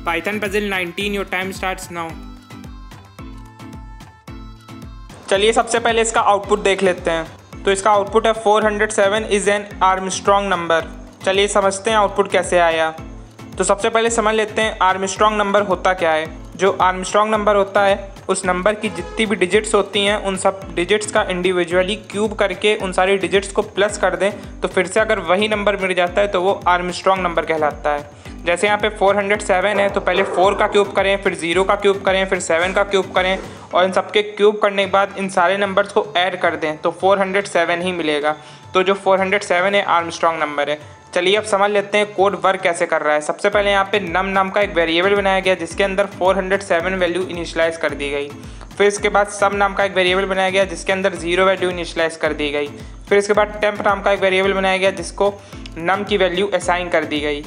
Python Puzzle 19, your time starts now. चलिए सबसे पहले इसका आउटपुट देख लेते हैं। तो इसका आउटपुट है 407 इज़ एन आर्मस्ट्रॉन्ग नंबर। चलिए समझते हैं आउटपुट कैसे आया। तो सबसे पहले समझ लेते हैं आर्मस्ट्रॉन्ग नंबर होता क्या है। जो आर्मस्ट्रॉन्ग नंबर होता है उस नंबर की जितनी भी डिजिट्स होती हैं उन सब डिजिट्स का इंडिविजुअली क्यूब करके उन सारी डिजिट्स को प्लस कर दें तो फिर से अगर वही नंबर मिल जाता है तो वो आर्मस्ट्रॉन्ग नंबर कहलाता है। जैसे यहाँ पे 407 है तो पहले 4 का क्यूब करें, फिर 0 का क्यूब करें, फिर 7 का क्यूब करें और इन सबके क्यूब करने के बाद इन सारे नंबर्स को ऐड कर दें तो 407 ही मिलेगा। तो जो 407 है आर्मस्ट्रॉन्ग नंबर है। चलिए अब समझ लेते हैं कोड वर्क कैसे कर रहा है। सबसे पहले यहाँ पे नम नाम का एक वेरिएबल बनाया गया जिसके अंदर 407 वैल्यू इनिशियलाइज़ कर दी गई। फिर इसके बाद सम नाम का एक वेरिएबल बनाया गया जिसके अंदर 0 वैल्यू इनिशियलाइज़ कर दी गई। फिर इसके बाद टेम्प नाम का एक वेरिएबल बनाया गया जिसको नम की वैल्यू असाइन कर दी गई।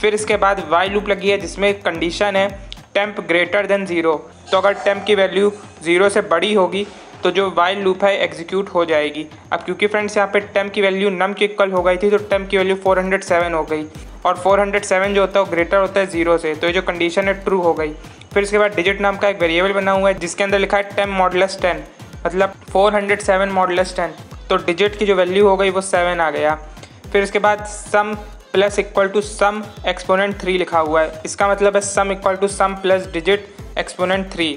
फिर इसके बाद वाइल लूप लगी है जिसमें कंडीशन है टेम्प ग्रेटर देन 0। तो अगर टेम्प की वैल्यू 0 से बड़ी होगी तो जो वाइल लूप है एग्जीक्यूट हो जाएगी। अब क्योंकि फ्रेंड्स यहाँ पे टेम्प की वैल्यू नम के इक्वल हो गई थी तो टेम्प की वैल्यू 407 हो गई और 407 जो होता है वो ग्रेटर होता है 0 से, तो ये जो कंडीशन है ट्रू हो गई। फिर इसके बाद डिजिट नाम का एक वेरिएबल बना हुआ है जिसके अंदर लिखा है टेम्प मॉडुलस 10, मतलब 407 मॉडुलस 10। तो डिजिट की जो वैल्यू हो गई वो 7 आ गया। फिर इसके बाद sum plus equal to sum exponent 3 लिखा हुआ है। इसका मतलब है sum equal to sum plus digit exponent 3।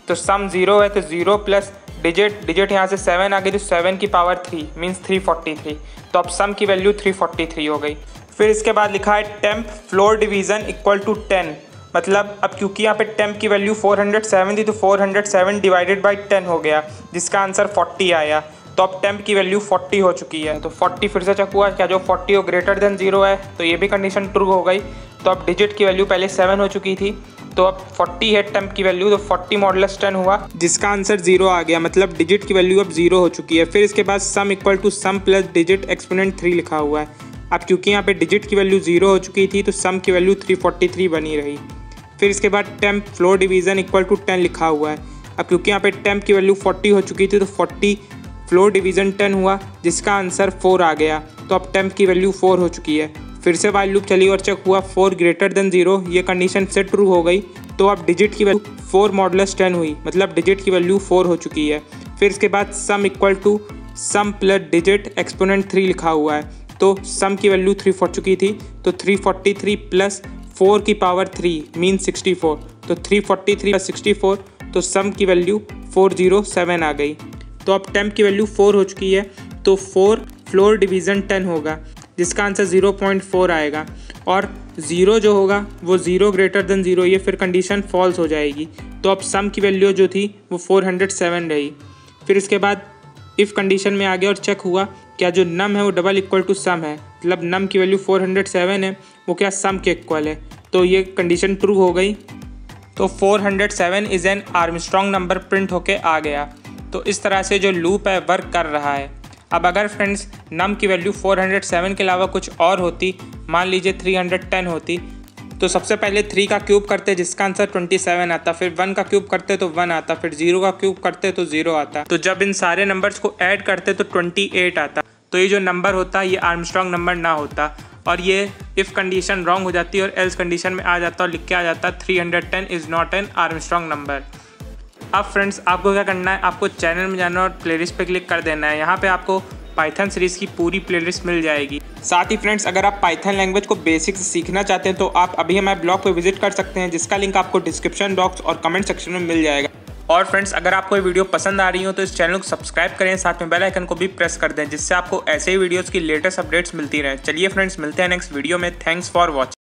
तो सम 0 है तो 0 प्लस डिजिट यहाँ से 7 आ गई तो 7 की पावर 3 मीन्स 343। तो अब सम की वैल्यू 343 हो गई। फिर इसके बाद लिखा है temp floor division equal to 10, मतलब अब क्योंकि यहाँ पे टेम्प की वैल्यू 407 थी तो 407 डिवाइडेड बाई 10 हो गया जिसका आंसर 40 आया। तो अब टेम्प की वैल्यू 40 हो चुकी है। तो 40 फिर से चेक हुआ क्या जो 40 हो ग्रेटर देन 0 है, तो ये भी कंडीशन ट्रू हो गई। तो अब डिजिट की वैल्यू पहले 7 हो चुकी थी तो अब 40 है टेम्प की वैल्यू तो 40 मॉडुलस 10 हुआ जिसका आंसर 0 आ गया, मतलब डिजिट की वैल्यू अब 0 हो चुकी है। फिर इसके बाद sum equal to sum plus digit exponent 3 लिखा हुआ है। अब क्योंकि यहाँ पे डिजिट की वैल्यू 0 हो चुकी थी तो सम की वैल्यू 343 बनी रही। फिर इसके बाद temp floor division equal to 10 लिखा हुआ है। अब क्योंकि यहाँ पे टेम्प की वैल्यू 40 हो चुकी थी तो 40 फ्लोर डिवीज़न 10 हुआ जिसका आंसर 4 आ गया। तो अब टेम्प की वैल्यू 4 हो चुकी है। फिर से वाइल लूप चली और चेक हुआ 4 ग्रेटर देन 0, ये कंडीशन से ट्रू हो गई। तो अब डिजिट की वैल्यू 4 मॉडुलस 10 हुई, मतलब डिजिट की वैल्यू 4 हो चुकी है। फिर इसके बाद sum equal to sum plus digit exponent 3 लिखा हुआ है। तो सम की वैल्यू 3 हो चुकी थी तो 343 प्लस 4 की पावर 3 मीन 64। तो 343 प्लस 64 तो सम की वैल्यू 407 आ गई। तो अब टेम्प की वैल्यू 4 हो चुकी है तो 4 फ्लोर डिवीज़न 10 होगा जिसका आंसर 0.4 आएगा और 0 जो होगा वो 0 ग्रेटर देन 0, ये फिर कंडीशन फॉल्स हो जाएगी। तो अब सम की वैल्यू जो थी वो 407 रही। फिर इसके बाद इफ़ कंडीशन में आ गया और चेक हुआ क्या जो नम है वो डबल इक्वल टू सम है, मतलब नम की वैल्यू 407 है वो क्या सम के इक्वल है, तो ये कंडीशन ट्रू हो गई। तो 407 is an Armstrong number print होके आ गया। तो इस तरह से जो लूप है वर्क कर रहा है। अब अगर फ्रेंड्स नम की वैल्यू 407 के अलावा कुछ और होती, मान लीजिए 310 होती, तो सबसे पहले 3 का क्यूब करते जिसका आंसर 27 आता, फिर 1 का क्यूब करते तो 1 आता, फिर 0 का क्यूब करते तो 0 आता। तो जब इन सारे नंबर्स को ऐड करते तो 28 आता। तो ये जो नंबर होता ये आर्मस्ट्रॉन्ग नंबर ना होता और ये इफ़ कंडीशन रॉन्ग हो जाती और एल्स कंडीशन में आ जाता और लिख के आ जाता 310 is not an Armstrong number. अब फ्रेंड्स आपको क्या करना है, आपको चैनल में जाना और प्लेलिस्ट पे क्लिक कर देना है। यहाँ पे आपको पाइथन सीरीज़ की पूरी प्लेलिस्ट मिल जाएगी। साथ ही फ्रेंड्स अगर आप पाइथन लैंग्वेज को बेसिक से सीखना चाहते हैं तो आप अभी हमारे ब्लॉग पे विजिट कर सकते हैं जिसका लिंक आपको डिस्क्रिप्शन बॉक्स और कमेंट सेक्शन में मिल जाएगा। और फ्रेंड्स अगर आपको ये वीडियो पसंद आ रही हो तो इस चैनल को सब्सक्राइब करें, साथ में बेल आइकन को भी प्रेस कर दें जिससे आपको ऐसे ही वीडियोज़ की लेटेस्ट अपडेट्स मिलती रहें। चलिए फ्रेंड्स मिलते हैं नेक्स्ट वीडियो में। Thanks for watching.